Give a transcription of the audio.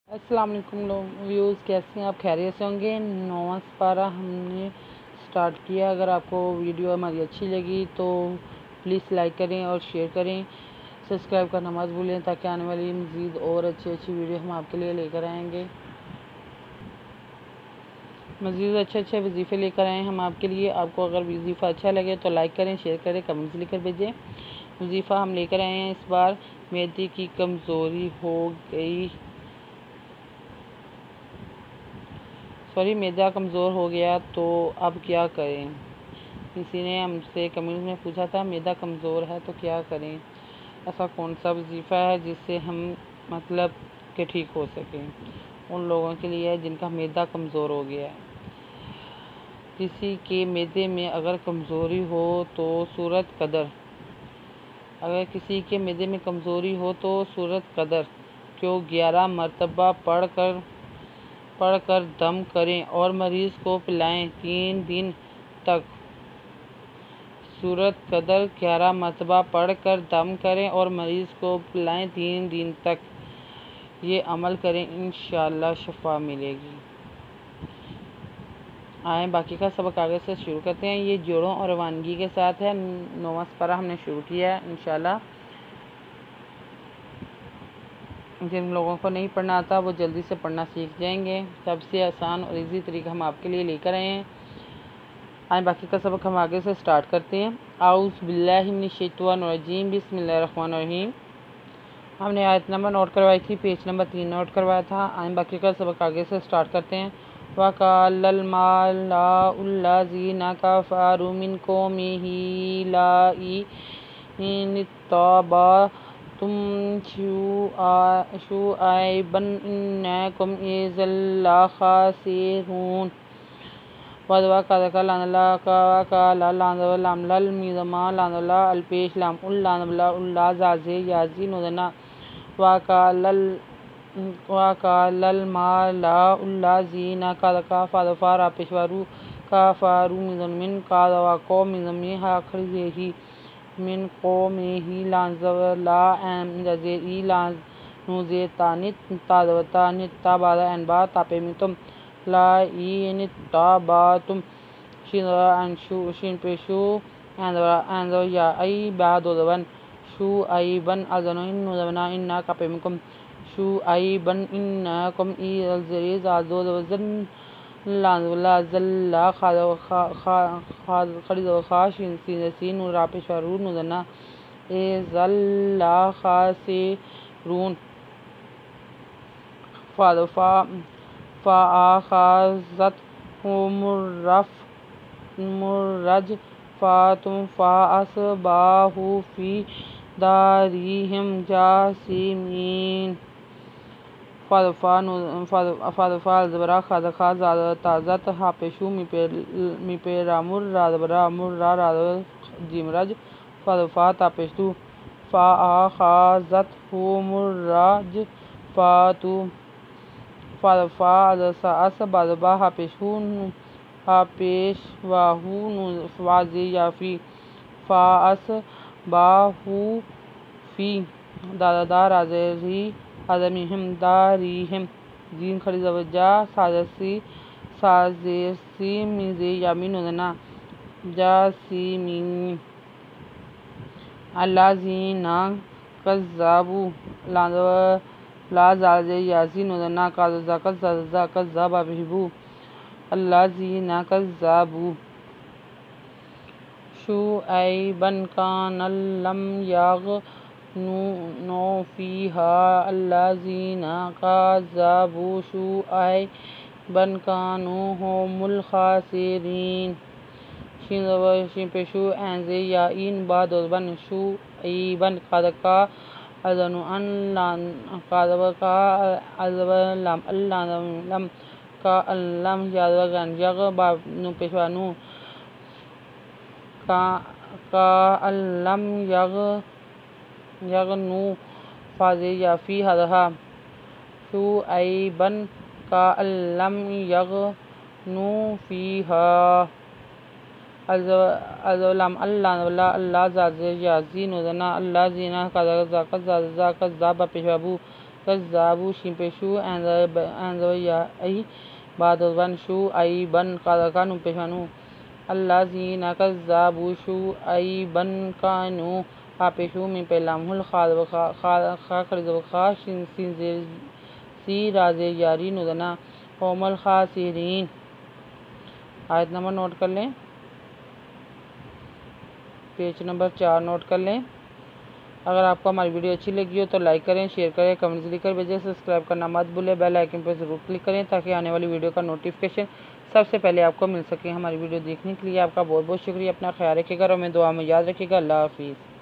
अस्सलाम वालेकुम व्यूज़, कैसे हैं आप? खैरियत से होंगे। 9वां पारा हमने स्टार्ट किया। अगर आपको वीडियो हमारी अच्छी लगी तो प्लीज़ लाइक करें और शेयर करें, सब्सक्राइब करना मत भूलें ताकि आने वाली मज़ीद और अच्छी वीडियो हम आपके लिए लेकर आएंगे। मज़ीद अच्छे वजीफ़े लेकर आए हम आपके लिए। आपको अगर वजीफ़ा अच्छा लगे तो लाइक करें, शेयर करें, कमेंट्स लिखकर भेजें। वजीफ़ा हम लेकर आए हैं इस बार, मैदे की कमज़ोरी हो गई, मैदा कमज़ोर हो गया तो अब क्या करें। किसी ने हमसे कमेंट में पूछा था मैदा कमज़ोर है तो क्या करें, ऐसा कौन सा वजीफ़ा है जिससे हम मतलब कि ठीक हो सकें। उन लोगों के लिए है जिनका मैदा कमज़ोर हो गया है। किसी के मैदे में अगर कमज़ोरी हो तो सूरत कदर क्यों 11 मरतबा पढ़कर दम करें और मरीज़ को पिलाएं 3 दिन तक। सूरत कदर 11 मरतबा पढ़कर दम करें और मरीज़ को पिलाएं 3 दिन तक। ये अमल करें, इंशाअल्लाह शिफा मिलेगी। आए बाकी का सबक आगे से शुरू करते हैं। ये जोड़ों और रवानगी के साथ है। 9वां पारा हमने शुरू किया है। इंशाअल्लाह जिन लोगों को नहीं पढ़ना आता वो जल्दी से पढ़ना सीख जाएंगे। सबसे आसान और इजी तरीका हम आपके लिए लेकर आए हैं। आए बाकी का सबक हम आगे से स्टार्ट करते हैं। आऊज़ु बिल्लाहि मिनश शैतानिर रजीम, बिस्मिल्लाहिर रहमानिर रहीम। हमने आयत नंबर नोट करवाई थी, पेज नंबर 3 नोट करवाया था। आए बाकी का सबक आगे से स्टार्ट करते हैं। वक़ालल मलाउल्लज़ीना कफ़रू मिन क़ौमिही लइन इत्तबअतुम शुअयबन इन्नकुम इज़्ज़न लख़ासिरून। वक़ाल लामलल मिज़मा लानला अलपेश लामुल लानबला उल्ला ज़ाज़े याज़ी नोदना। वक़ालल मलाउल्लज़ीना कफ़रू पेशवारू कफ़रू मिन क़ौमिही अख़रिजही मिन क़ौमिही लानज़ई लानुज़ेतानित तादवता अनबा तापेमितुम लाइन ताबातुम शिनपेशु एंदो याई बादोदवन शुअयबन अज़नुइन नुदवना इन्ना कापेमिकुम शुअयबन इन्नकुम इज़ादोदवजन लानवला ज़ल्ला खारिज़खाशिन रापेशवारू नुदना इज़ल्ला खासिरून। फ़अख़ज़तहुमुर्रजफ़अतु फ़अस्बहू फ़ी दारिहिम जासिमीन। फ़अज़फ़ा ज़बरा ख़ज़ ताज़त हापेशु मिपेरामुर रादबरा मुर्रा रादव जिमरज फ़अज़फ़ा तापेशतु फ़अख़ज़तहुमुर्रजफ़अतु फ़अज़फ़ा असबदबा हापेशवाहु वाज़े याफ़ी फ़अस्बहू फ़ी दादा राज़ी अज़मिहिम दारिहिम जीन खरीज़वजा साज़ेसी मिज़े यामिन उदना जासिमीन। अल्लज़ीना कज़्ज़बू लाज़ाज़े याज़ी नोदना कज़्ज़ब बिहबू अल्लज़ीना कज़्ज़बू शुअयबन कानल्लम यग़नु फ़ीहा अल्लज़ीना कज़्ज़बू शुअयबन कानू हुमुल ख़ासिरीन। शिनपेशु एंज़े याइन बादोदवन शुअयबन क़दका अज़नुअन क़दका अज़वलम अल्लाम का अल्लम यादवगन यग बानु पेशवानु का अल्लम यगनु फ़ाज़े याफ़ी हदहा शुअयबन का अल्लम यगनु फ़ीहा अज़वलम अल्लाह ज़ाज़े याज़ी नोदना अल्लज़ीना कज़्ज़ब पेशवाबू کذابو شین پیشو انزو یا ای بعد ون شو ای بن کانو پیشانو الذین کذابو شو ای بن کانو پیشو من پیلام خاخر خاشن سی راز یاری ندنا قوم الخاسرین۔ آیت نمبر نوٹ کر لیں، پیج نمبر 4 نوٹ کر لیں۔ اگر آپ کو ہماری ویڈیو اچھی لگی ہو تو لائک کریں، شیئر کریں، کمنٹس لکھ کر بھیجیں، سبسکرائب کرنا مت بھولیں، بیل آئیکن پر ضرور کلک کریں تاکہ آنے والی ویڈیو کا نوٹیفیکیشن سب سے پہلے آپ کو مل سکے۔ ہماری ویڈیو دیکھنے کے لیے آپ کا بہت بہت شکریہ۔ اپنا خیال رکھیے گا اور ہمیں دعا میں یاد رکھیے گا۔ اللہ حافظ۔